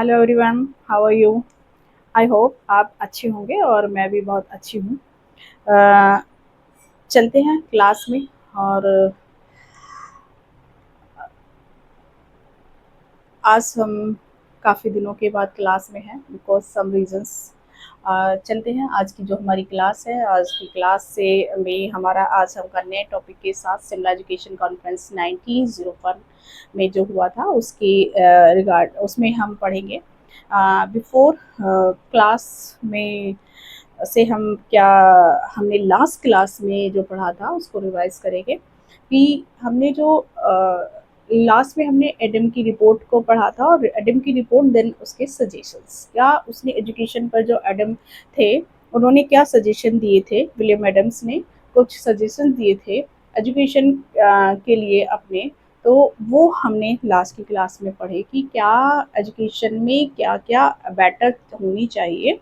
Hello everyone, how are you. I hope आप अच्छे होंगे और मैं भी बहुत अच्छी हूँ। चलते हैं क्लास में। और आज हम काफ़ी दिनों के बाद क्लास में हैं बिकॉज सम रीजंस। चलते हैं आज की जो हमारी क्लास है। आज की क्लास से में हमारा आज हम का नए टॉपिक के साथ शिमला एजुकेशन कॉन्फ्रेंस 1901 में जो हुआ था उसके रिगार्ड उसमें हम पढ़ेंगे। बिफोर क्लास में से हम क्या हमने लास्ट क्लास में जो पढ़ा था उसको रिवाइज करेंगे कि हमने जो लास्ट में हमने एडम की रिपोर्ट को पढ़ा था और एडम की रिपोर्ट देन उसके सजेशंस, क्या उसने एजुकेशन पर जो एडम थे उन्होंने क्या सजेशन दिए थे। विलियम एडम्स ने कुछ सजेशन दिए थे एजुकेशन के लिए अपने। तो वो हमने लास्ट की क्लास में पढ़े कि क्या एजुकेशन में क्या क्या बेटर होनी चाहिए।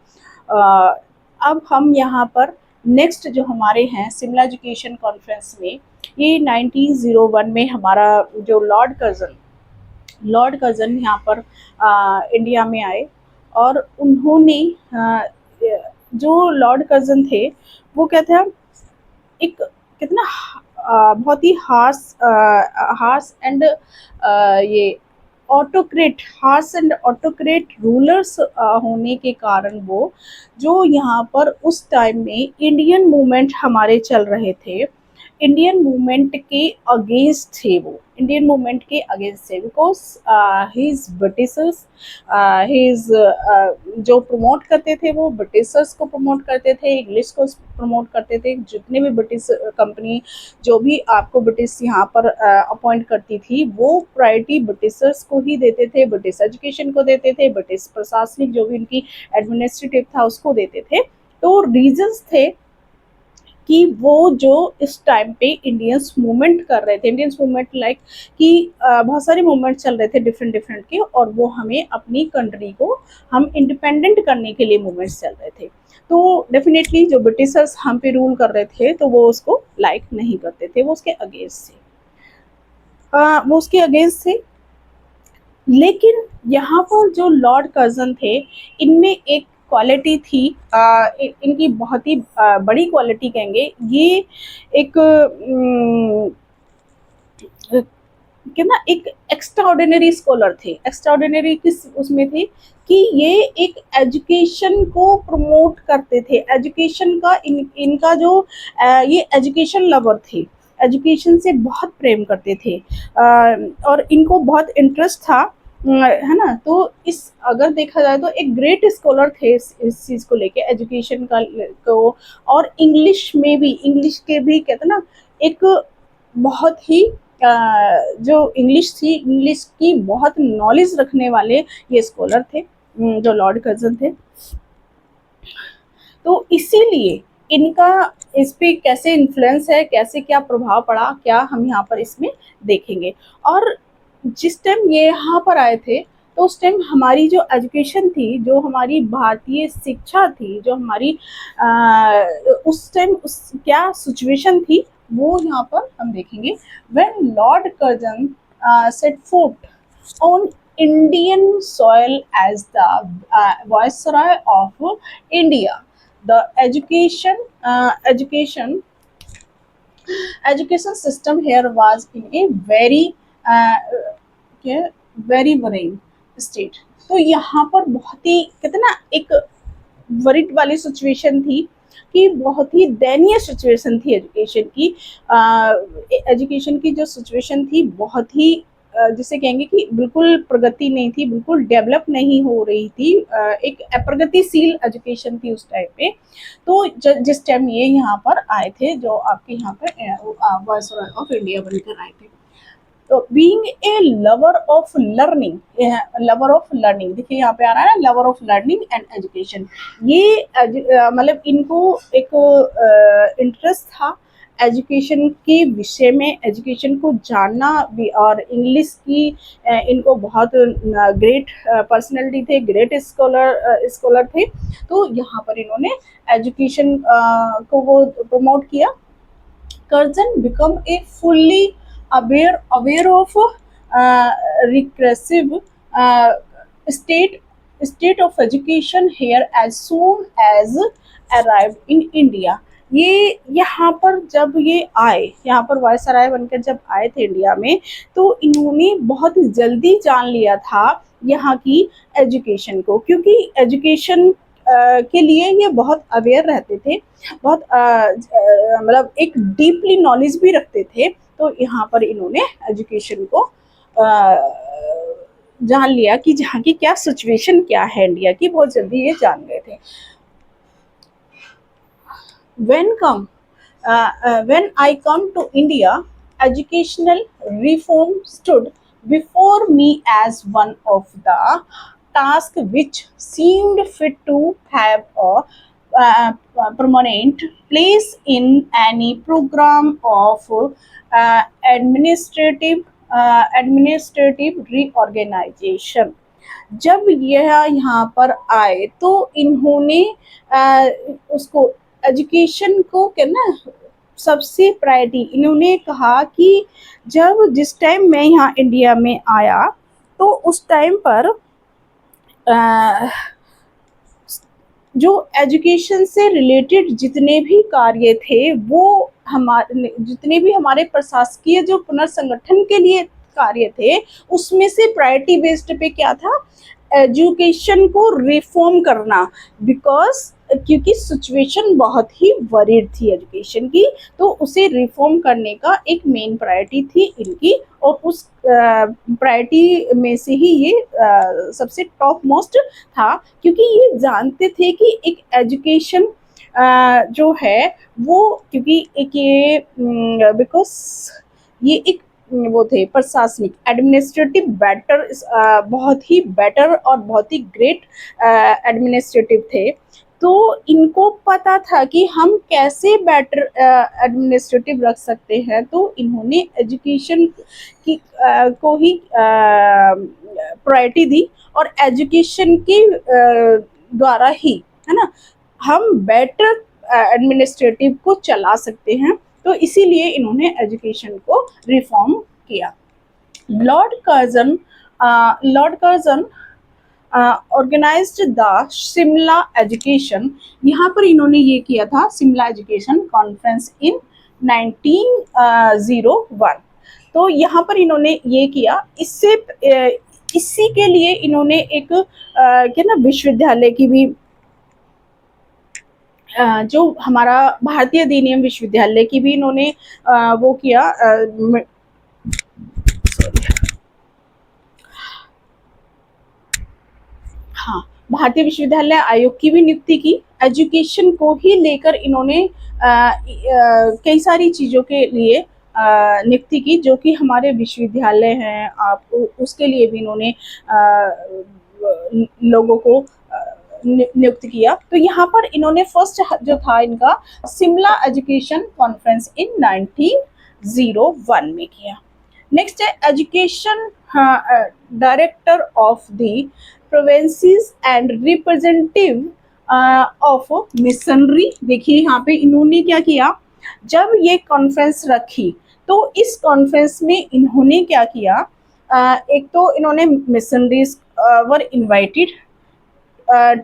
अब हम यहाँ पर नेक्स्ट जो हमारे हैं शिमला एजुकेशन कॉन्फ्रेंस में, ये 1901 में हमारा जो लॉर्ड कर्जन यहाँ पर इंडिया में आए। और उन्होंने जो लॉर्ड कर्जन थे वो क्या था, एक कितना बहुत ही हार्स एंड ये हार्स एंड ऑटोक्रेट रूलर्स होने के कारण वो जो यहाँ पर उस टाइम में इंडियन मूवमेंट हमारे चल रहे थे, इंडियन मूवमेंट के अगेंस्ट थे। वो इंडियन मूवमेंट के अगेंस्ट थे because he is Britishers. He is जो प्रमोट करते थे वो ब्रिटिशर्स को प्रमोट करते थे, इंग्लिश को प्रमोट करते थे। जितने भी ब्रिटिश कंपनी जो भी आपको ब्रिटिश यहाँ पर अपॉइंट करती थी वो प्रायोरिटी ब्रिटिशर्स को ही देते थे, ब्रिटिश एजुकेशन को देते थे, ब्रिटिश प्रशासनिक जो भी उनकी एडमिनिस्ट्रेटिव था उसको देते थे। तो रीजंस थे कि वो जो इस टाइम पे इंडियंस मूवमेंट कर रहे थे, इंडियंस मूवमेंट लाइक कि बहुत सारे मूवमेंट चल रहे थे डिफरेंट डिफरेंट के, और वो हमें अपनी कंट्री को हम इंडिपेंडेंट करने के लिए मूवमेंट्स चल रहे थे। तो डेफिनेटली जो ब्रिटिशर्स हम पे रूल कर रहे थे तो वो उसको लाइक नहीं करते थे, वो उसके अगेंस्ट थे। वो उसके अगेंस्ट थे। लेकिन यहाँ पर जो लॉर्ड कर्जन थे इनमें एक क्वालिटी थी, इनकी बहुत ही बड़ी क्वालिटी कहेंगे ये। एक कितना एक एक्स्ट्राऑर्डिनरी स्कॉलर थे। एक्स्ट्राऑर्डिनरी किस उसमें थे कि ये एक एजुकेशन को प्रमोट करते थे, एजुकेशन का इनका जो ये एजुकेशन लवर थे, एजुकेशन से बहुत प्रेम करते थे। और इनको बहुत इंटरेस्ट था, है ना। तो इस अगर देखा जाए तो एक ग्रेट स्कॉलर थे इस चीज़ को लेके एजुकेशन का को। और इंग्लिश में भी, इंग्लिश के भी कहते ना एक बहुत ही जो इंग्लिश थी, इंग्लिश की बहुत नॉलेज रखने वाले ये स्कॉलर थे जो लॉर्ड कर्जन थे। तो इसीलिए इनका इस पे कैसे इन्फ्लुएंस है, कैसे क्या प्रभाव पड़ा, क्या हम यहाँ पर इसमें देखेंगे। और जिस टाइम ये यहाँ पर आए थे तो उस टाइम हमारी जो एजुकेशन थी, जो हमारी भारतीय शिक्षा थी, जो हमारी उस टाइम उस क्या सिचुएशन थी वो यहाँ पर हम देखेंगे। When Lord Curzon set foot on Indian soil as the viceroy of India, the education system here was in a very worrying state। तो यहाँ पर बहुत ही कितना एक वरिड वाली सिचुएशन थी कि बहुत ही दयनीय सिचुएशन थी एजुकेशन की। एजुकेशन की जो सिचुएशन थी बहुत ही जिसे कहेंगे कि बिल्कुल प्रगति नहीं थी, बिल्कुल डेवलप नहीं हो रही थी। एक अप्रगतिशील एजुकेशन थी उस टाइम पे। तो जिस टाइम ये यहाँ पर आए थे, जो आपके यहाँ पर वाइसरॉय ऑफ इंडिया बनकर आए थे। तो being a lover of learning, देखिए यहाँ पे आ रहा है ना, lover of learning and education. ये मतलब इनको एक इंटरेस्ट था एजुकेशन के विषय में, एजुकेशन को जानना भी। और इंग्लिश की इनको बहुत ग्रेट पर्सनैलिटी थे, ग्रेट स्कॉलर थे। तो यहाँ पर इन्होंने एजुकेशन को वो प्रमोट किया। Curzon become a fully aware of regressive state state of education here as soon as arrived in India. ये यहाँ पर जब ये आए, यहाँ पर वायसराय बनकर जब आए थे इंडिया में, तो इन्होंने बहुत जल्दी जान लिया था यहाँ की एजुकेशन को, क्योंकि एजुकेशन के लिए ये बहुत अवेयर रहते थे, बहुत मतलब एक डीपली नॉलेज भी रखते थे। तो यहाँ पर इन्होंने एजुकेशन को जान लिया कि जहाँ की क्या सिचुएशन क्या है इंडिया की, बहुत जल्दी ये जान गए थे। When I come to India, educational reform stood before me as one of the tasks which seemed fit to have a permanent place in any program of administrative reorganization. जब यह यहाँ पर आए तो इन्होंने उसको एजुकेशन को क्या ना सबसे प्रायोरिटी इन्होंने कहा कि जब जिस टाइम मैं यहाँ इंडिया में आया तो उस टाइम पर जो एजुकेशन से रिलेटेड जितने भी कार्य थे वो हमारे जितने भी हमारे प्रशासकीय जो पुनर्संगठन के लिए कार्य थे उसमें से प्रायोरिटी बेस्ड पे क्या था, एजुकेशन को रिफॉर्म करना, बिकॉज क्योंकि सिचुएशन बहुत ही वरीड थी एजुकेशन की, तो उसे रिफॉर्म करने का एक मेन प्रायोरिटी थी इनकी, और उस प्रायोरिटी में से ही ये सबसे टॉप मोस्ट था, क्योंकि ये जानते थे कि एक एजुकेशन जो है वो, क्योंकि एक ये बिकॉज ये एक वो थे प्रशासनिक एडमिनिस्ट्रेटिव बेटर, बहुत ही बेटर और बहुत ही ग्रेट एडमिनिस्ट्रेटिव थे, तो इनको पता था कि हम कैसे बेटर एडमिनिस्ट्रेटिव रख सकते हैं, तो इन्होंने एजुकेशन की को ही प्रायोरिटी दी, और एजुकेशन के द्वारा ही है ना हम बेटर एडमिनिस्ट्रेटिव को चला सकते हैं, तो इसीलिए इन्होंने एजुकेशन को रिफॉर्म किया। Lord Curzon organised the Shimla education, यहाँ पर इन्होंने ये किया था शिमला एजुकेशन कॉन्फ्रेंस इन 1901, तो यहाँ पर इन्होंने ये किया। इससे इसी के लिए इन्होंने एक क्या ना विश्वविद्यालय की भी जो हमारा भारतीय अधिनियम विश्वविद्यालय की भी इन्होंने वो किया, हाँ, भारतीय विश्वविद्यालय आयोग की भी नियुक्ति की। एजुकेशन को ही लेकर इन्होंने कई सारी चीज़ों के लिए नियुक्ति की, जो कि हमारे विश्वविद्यालय हैं, आप उसके लिए भी इन्होंने लोगों को नियुक्त किया। तो यहाँ पर इन्होंने फर्स्ट जो था इनका शिमला एजुकेशन कॉन्फ्रेंस इन 1901 में किया। नेक्स्ट है education director of the provinces and representative of missionary. देखिए यहाँ पे इन्होंने क्या किया, जब ये कॉन्फ्रेंस रखी तो इस कॉन्फ्रेंस में इन्होंने क्या किया, एक तो इन्होंने missionaries were invited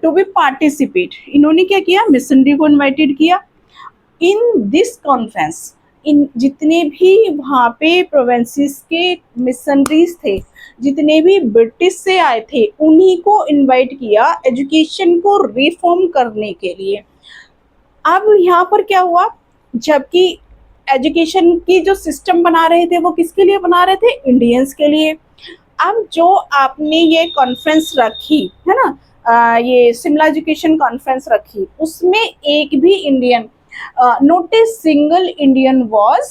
to be participate, इन्होंने क्या किया, मिशनरी को इनवाइटेड किया इन दिस कॉन्फ्रेंस। इन जितने भी वहाँ पे प्रोविंसेस के मिशनरीज थे, जितने भी ब्रिटिश से आए थे, उन्हीं को इनवाइट किया एजुकेशन को रिफॉर्म करने के लिए। अब यहाँ पर क्या हुआ, जबकि एजुकेशन की जो सिस्टम बना रहे थे वो किसके लिए बना रहे थे, इंडियंस के लिए। अब जो आपने ये कॉन्फ्रेंस रखी है ना, ये शिमला एजुकेशन कॉन्फ्रेंस रखी, उसमें एक भी Indian, not a single Indian was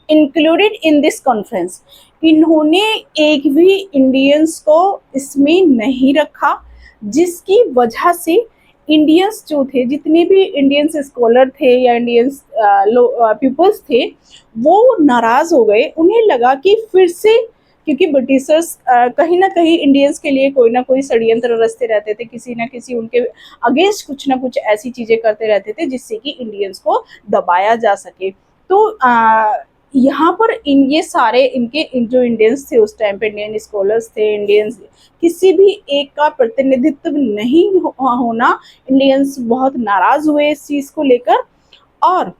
included in this conference, इन्होंने एक भी इंडियंस को इसमें नहीं रखा, जिसकी वजह से इंडियंस जो थे, जितने भी इंडियंस स्कॉलर थे या इंडियंस पीपल्स थे, वो नाराज़ हो गए। उन्हें लगा कि फिर से, क्योंकि ब्रिटिशर्स कहीं ना कहीं इंडियंस के लिए कोई ना कोई षड्यंत्र रचते रहते थे, किसी ना किसी उनके अगेंस्ट कुछ ना कुछ ऐसी चीज़ें करते रहते थे जिससे कि इंडियंस को दबाया जा सके। तो यहाँ पर इन ये सारे इनके जो इंडियंस थे उस टाइम पे, इंडियन स्कॉलर्स थे, इंडियंस, किसी भी एक का प्रतिनिधित्व नहीं होना, इंडियंस बहुत नाराज हुए इस चीज को लेकर, और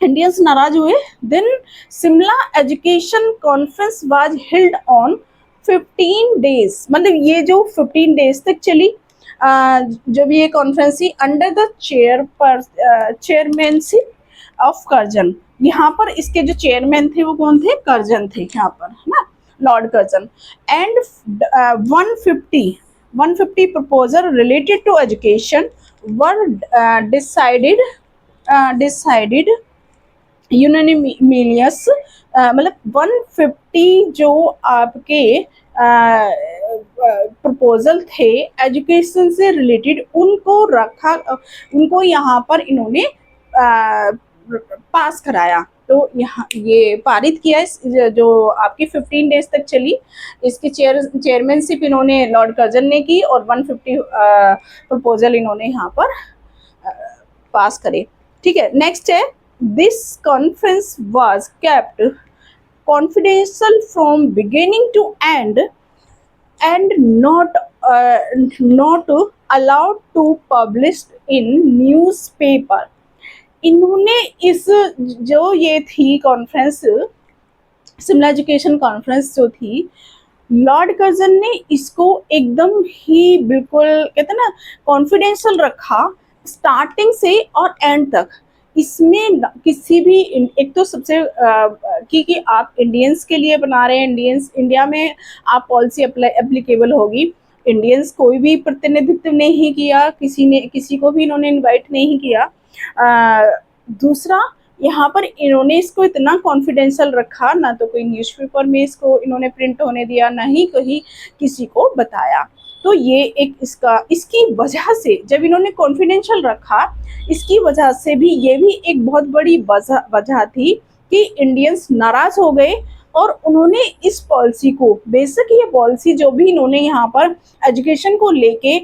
इंडियंस नाराज हुए। Then Shimla education conference was held on 15 days, मतलब ये जो 15 डेज तक चली जब ये कॉन्फ्रेंस थी, under the chairmanship of Curzon. यहाँ पर इसके जो चेयरमैन थे वो कौन थे? कर्जन थे यहाँ पर, है ना, Lord Curzon. And 150 proposal related to education were decided unanimous, मतलब 150 जो आपके प्रपोजल थे एजुकेशन से रिलेटेड, उनको रखा, उनको यहाँ पर इन्होंने पास कराया। तो यहाँ ये पारित किया जो आपकी 15 डेज तक चली, इसकी चेयरमैनशिप इन्होंने लॉर्ड कर्जन ने की, और 150 प्रपोजल इन्होंने यहाँ पर पास करे। ठीक है, नेक्स्ट है, this conference was kept confidential from beginning to end and not allowed to publish in newspaper. इन्होंने इस जो ये थी कॉन्फ्रेंस, शिमला एजुकेशन कॉन्फ्रेंस जो थी, लॉर्ड कर्जन ने इसको एकदम ही बिल्कुल कहते हैं ना कॉन्फिडेंशियल रखा, स्टार्टिंग से और एंड तक। इसमें किसी भी, एक तो सबसे कि आप इंडियंस के लिए बना रहे हैं, इंडियंस इंडिया में आप पॉलिसी एप्लीकेबल होगी, इंडियंस कोई भी प्रतिनिधित्व नहीं किया, किसी को भी इन्होंने इनवाइट नहीं किया। दूसरा, यहाँ पर इन्होंने इसको इतना कॉन्फिडेंशियल रखा, ना तो कोई न्यूज़पेपर में इसको इन्होंने प्रिंट होने दिया, ना ही कहीं किसी को बताया। तो ये एक इसकी वजह से जब इन्होंने कॉन्फिडेंशियल रखा, इसकी वजह से भी ये भी एक बहुत बड़ी वजह थी कि इंडियंस नाराज हो गए, और उन्होंने इस पॉलिसी को, बेसिक ये पॉलिसी जो भी इन्होंने यहाँ पर एजुकेशन को लेके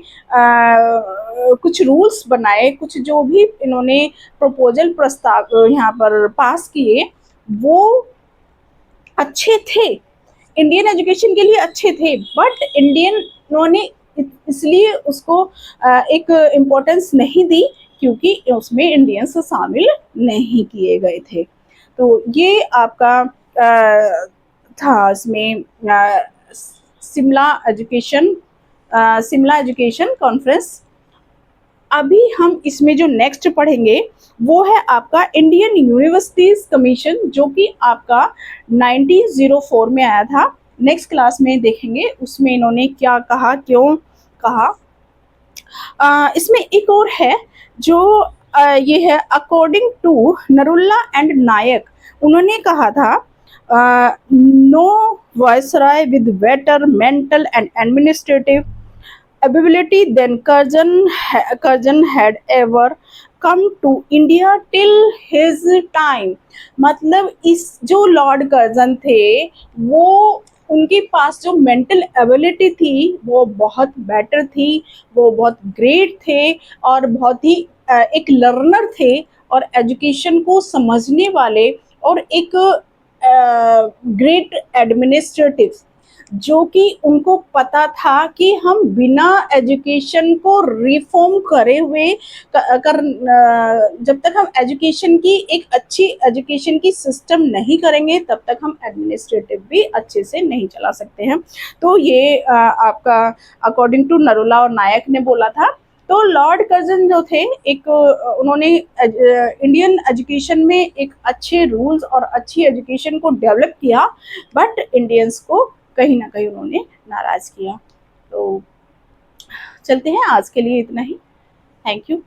कुछ रूल्स बनाए, कुछ जो भी इन्होंने प्रपोजल प्रस्ताव यहाँ पर पास किए, वो अच्छे थे, इंडियन एजुकेशन के लिए अच्छे थे, बट इंडियनों इसलिए उसको एक इम्पोर्टेंस नहीं दी क्योंकि उसमें इंडियंस शामिल नहीं किए गए थे। तो ये आपका था इसमें शिमला एजुकेशन कॉन्फ्रेंस। अभी हम इसमें जो नेक्स्ट पढ़ेंगे वो है आपका इंडियन यूनिवर्सिटीज कमीशन, जो कि आपका 1904 में आया था। नेक्स्ट क्लास में देखेंगे उसमें इन्होंने क्या कहा, क्यों कहा। इसमें एक और है जो ये है, according to Narula and Nayak, उन्होंने कहा था no viceroy with better mental and administrative ability than Curzon had ever come to India till his time। मतलब इस जो लॉर्ड कर्जन थे, वो उनके पास जो मेंटल एबिलिटी थी वो बहुत बेटर थी, वो बहुत ग्रेट थे, और बहुत ही एक लर्नर थे, और एजुकेशन को समझने वाले, और एक ग्रेट एडमिनिस्ट्रेटिव, जो कि उनको पता था कि हम बिना एजुकेशन को रिफॉर्म करे हुए जब तक हम एजुकेशन की एक अच्छी एजुकेशन की सिस्टम नहीं करेंगे, तब तक हम एडमिनिस्ट्रेटिव भी अच्छे से नहीं चला सकते हैं। तो ये आपका अकॉर्डिंग टू नरुला और नायक ने बोला था। तो लॉर्ड कर्जन जो थे, एक उन्होंने इंडियन एजुकेशन में एक अच्छे रूल्स और अच्छी एजुकेशन को डेवलप किया, बट इंडियंस को कहीं ना कहीं उन्होंने नाराज किया। तो चलते हैं, आज के लिए इतना ही। Thank you.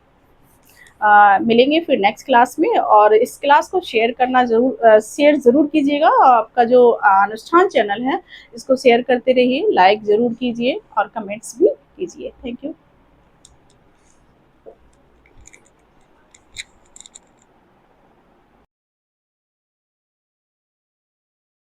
मिलेंगे फिर नेक्स्ट क्लास में, और इस क्लास को शेयर करना शेयर ज़रूर कीजिएगा। आपका जो अनुष्ठान चैनल है इसको शेयर करते रहिए, लाइक ज़रूर कीजिए और कमेंट्स भी कीजिए। Thank you.